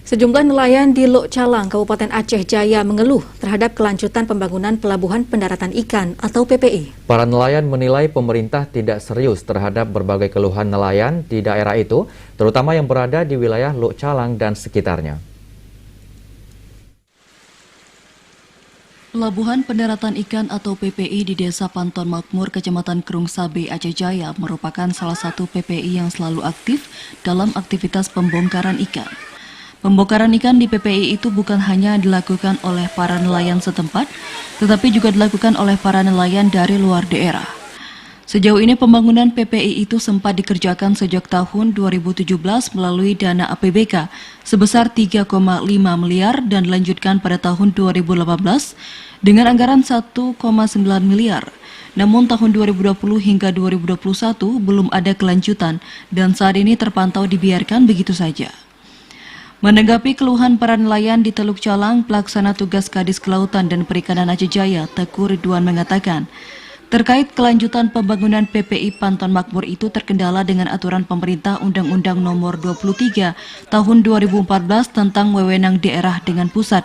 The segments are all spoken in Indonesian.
Sejumlah nelayan di Lok Calang, Kabupaten Aceh Jaya mengeluh terhadap kelanjutan pembangunan Pelabuhan Pendaratan Ikan atau PPI. Para nelayan menilai pemerintah tidak serius terhadap berbagai keluhan nelayan di daerah itu, terutama yang berada di wilayah Lok Calang dan sekitarnya. Pelabuhan Pendaratan Ikan atau PPI di Desa Panton Makmur, Kecamatan Kerung Sabe, Aceh Jaya merupakan salah satu PPI yang selalu aktif dalam aktivitas pembongkaran ikan. Pembongkaran ikan di PPI itu bukan hanya dilakukan oleh para nelayan setempat, tetapi juga dilakukan oleh para nelayan dari luar daerah. Sejauh ini pembangunan PPI itu sempat dikerjakan sejak tahun 2017 melalui dana APBK sebesar 3,5 miliar dan dilanjutkan pada tahun 2018 dengan anggaran 1,9 miliar. Namun tahun 2020 hingga 2021 belum ada kelanjutan dan saat ini terpantau dibiarkan begitu saja. Menanggapi keluhan para nelayan di Teluk Calang, pelaksana tugas Kadis Kelautan dan Perikanan Aceh Jaya, Teguh Ridwan mengatakan, terkait kelanjutan pembangunan PPI Panton Makmur itu terkendala dengan aturan pemerintah Undang-Undang Nomor 23 Tahun 2014 tentang wewenang daerah dengan pusat.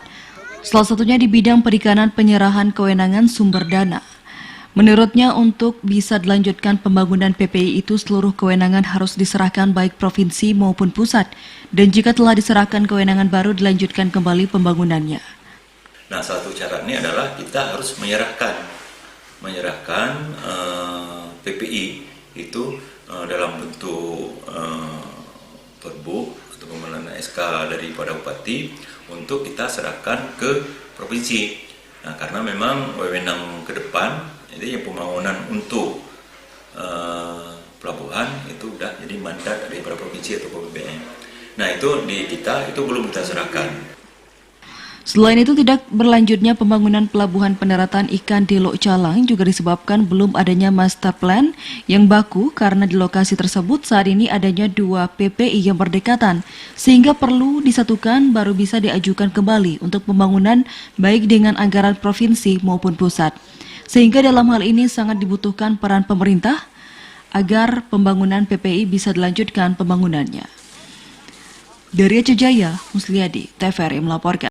Salah satunya di bidang perikanan penyerahan kewenangan sumber dana. Menurutnya untuk bisa dilanjutkan pembangunan PPI itu seluruh kewenangan harus diserahkan baik provinsi maupun pusat dan jika telah diserahkan kewenangan baru dilanjutkan kembali pembangunannya. Nah, satu syaratnya adalah kita harus menyerahkan PPI itu dalam bentuk perbu atau pemilihan SK daripada Bupati untuk kita serahkan ke provinsi. Nah, karena memang wewenang ke depan jadi pembangunan untuk pelabuhan itu sudah jadi mandat daripada provinsi atau BPM. Nah, itu di kita itu belum kita serahkan. Selain itu, tidak berlanjutnya pembangunan pelabuhan pendaratan ikan di Lok Calang juga disebabkan belum adanya master plan yang baku karena di lokasi tersebut saat ini adanya 2 PPI yang berdekatan sehingga perlu disatukan baru bisa diajukan kembali untuk pembangunan baik dengan anggaran provinsi maupun pusat. Sehingga dalam hal ini sangat dibutuhkan peran pemerintah agar pembangunan PPI bisa dilanjutkan pembangunannya. Dari Aceh Jaya, Musliadi, TVRI melaporkan.